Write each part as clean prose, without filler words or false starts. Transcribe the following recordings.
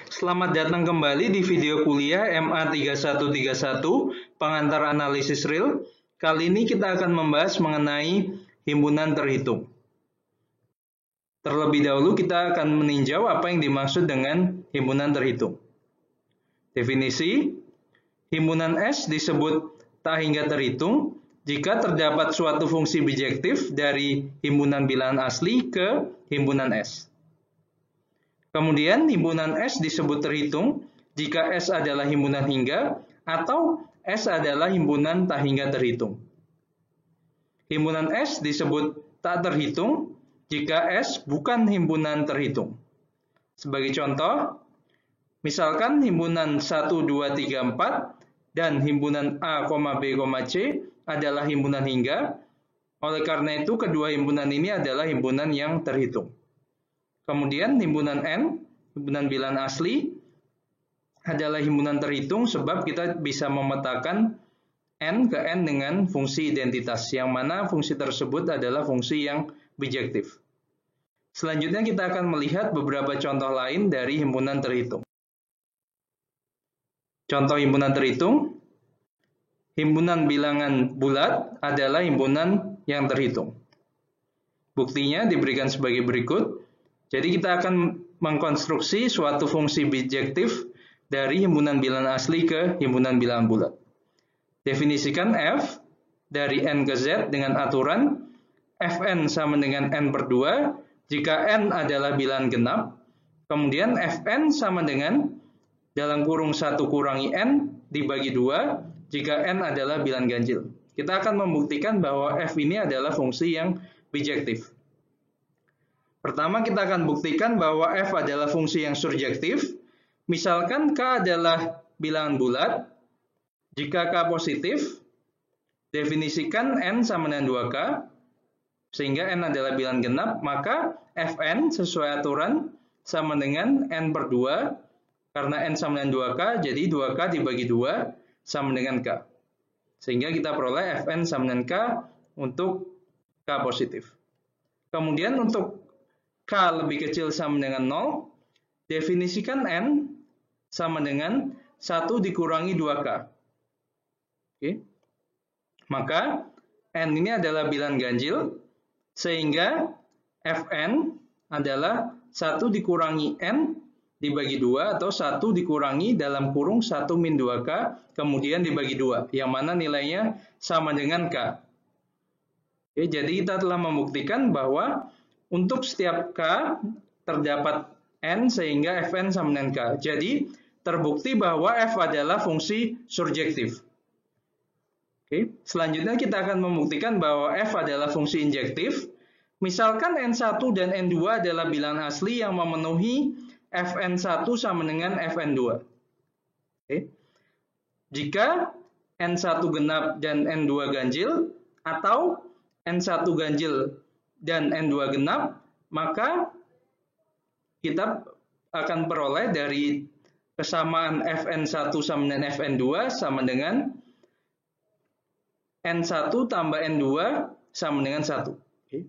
Selamat datang kembali di video kuliah MA 3131 Pengantar Analisis Real. Kali ini kita akan membahas mengenai himpunan terhitung. Terlebih dahulu kita akan meninjau apa yang dimaksud dengan himpunan terhitung. Definisi, himpunan S disebut tak hingga terhitung jika terdapat suatu fungsi bijektif dari himpunan bilangan asli ke himpunan S. Kemudian himpunan S disebut terhitung jika S adalah himpunan hingga atau S adalah himpunan tak hingga terhitung. Himpunan S disebut tak terhitung jika S bukan himpunan terhitung. Sebagai contoh, misalkan himpunan 1, 2, 3, 4 dan himpunan A, B, C adalah himpunan hingga. Oleh karena itu, kedua himpunan ini adalah himpunan yang terhitung. Kemudian himpunan N, himpunan bilangan asli, adalah himpunan terhitung sebab kita bisa memetakan N ke N dengan fungsi identitas, yang mana fungsi tersebut adalah fungsi yang bijektif. Selanjutnya kita akan melihat beberapa contoh lain dari himpunan terhitung. Contoh himpunan terhitung, himpunan bilangan bulat adalah himpunan yang terhitung. Buktinya diberikan sebagai berikut. Jadi kita akan mengkonstruksi suatu fungsi bijektif dari himpunan bilangan asli ke himpunan bilangan bulat. Definisikan F dari N ke Z dengan aturan Fn sama dengan N per 2 jika N adalah bilangan genap, kemudian Fn sama dengan dalam kurung 1 kurangi N dibagi 2 jika N adalah bilangan ganjil. Kita akan membuktikan bahwa F ini adalah fungsi yang bijektif. Pertama, kita akan buktikan bahwa F adalah fungsi yang surjektif. Misalkan K adalah bilangan bulat. Jika K positif, definisikan N sama dengan 2K, sehingga N adalah bilangan genap, maka Fn sesuai aturan sama dengan N per 2, karena N sama dengan 2K, jadi 2K dibagi 2 sama dengan K. Sehingga kita peroleh Fn sama dengan K untuk K positif. Kemudian untuk K lebih kecil sama dengan 0, definisikan N sama dengan 1 dikurangi 2K. Oke. Maka N ini adalah bilangan ganjil, sehingga Fn adalah 1 dikurangi N dibagi 2, atau 1 dikurangi dalam kurung 1 min 2K, kemudian dibagi 2, yang mana nilainya sama dengan K. Oke, jadi kita telah membuktikan bahwa untuk setiap K terdapat N sehingga Fn sama dengan K. Jadi terbukti bahwa F adalah fungsi surjektif. Oke. Selanjutnya kita akan membuktikan bahwa F adalah fungsi injektif. Misalkan N1 dan N2 adalah bilangan asli yang memenuhi Fn1 sama dengan Fn2. Oke. Jika N1 genap dan N2 ganjil, atau N1 ganjil dan N2 genap, maka kita akan peroleh dari kesamaan Fn1 sama dengan Fn2 sama dengan N1 tambah N2 sama dengan 1. Oke.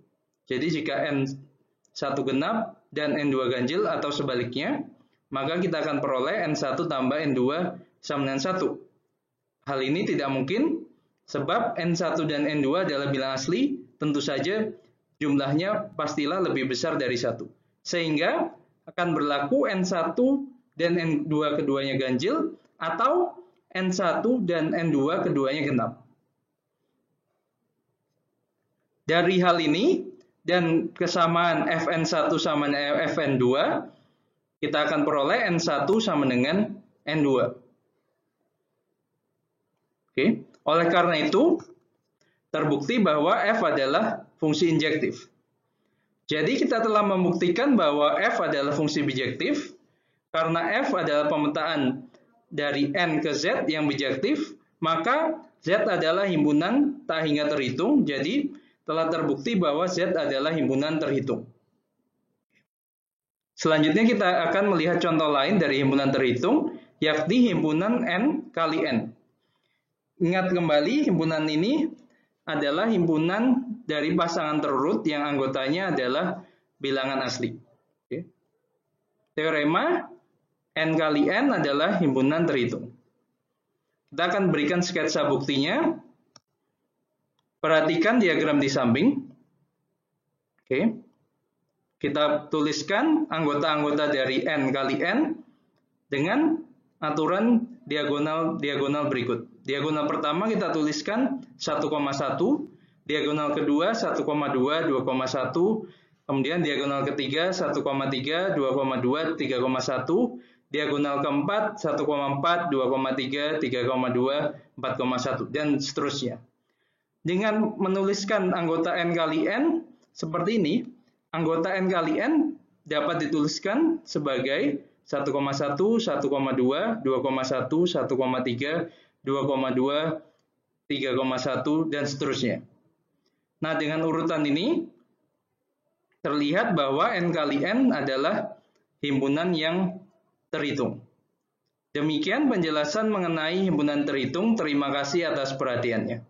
Jadi jika N1 genap dan N2 ganjil atau sebaliknya, maka kita akan peroleh N1 tambah N2 sama dengan 1. Hal ini tidak mungkin sebab N1 dan N2 adalah bilangan asli, tentu saja jumlahnya pastilah lebih besar dari 1. Sehingga akan berlaku N1 dan N2 keduanya ganjil, atau N1 dan N2 keduanya genap. Dari hal ini dan kesamaan Fn1 sama dengan Fn2, kita akan peroleh N1 sama dengan N2. Oke. Oleh karena itu, terbukti bahwa F adalah fungsi injektif. Jadi kita telah membuktikan bahwa F adalah fungsi bijektif, karena F adalah pemetaan dari N ke Z yang bijektif, maka Z adalah himpunan tak hingga terhitung, jadi telah terbukti bahwa Z adalah himpunan terhitung. Selanjutnya kita akan melihat contoh lain dari himpunan terhitung, yakni himpunan N kali N. Ingat kembali, himpunan ini adalah himpunan dari pasangan terurut yang anggotanya adalah bilangan asli. Oke. Teorema N kali N adalah himpunan terhitung. Kita akan berikan sketsa buktinya. Perhatikan diagram di samping. Oke. Kita tuliskan anggota-anggota dari N kali N dengan aturan diagonal berikut. Diagonal pertama kita tuliskan 1,1, diagonal kedua 1,2, 2,1, kemudian diagonal ketiga 1,3, 2,2, 3,1, diagonal keempat 1,4, 2,3, 3,2, 4,1, dan seterusnya. Dengan menuliskan anggota N kali N seperti ini, anggota N kali N dapat dituliskan sebagai 1,1, 1,2, 2,1, 1,3, 2,2, 3,1, dan seterusnya. Nah, dengan urutan ini terlihat bahwa N kali N adalah himpunan yang terhitung. Demikian penjelasan mengenai himpunan terhitung. Terima kasih atas perhatiannya.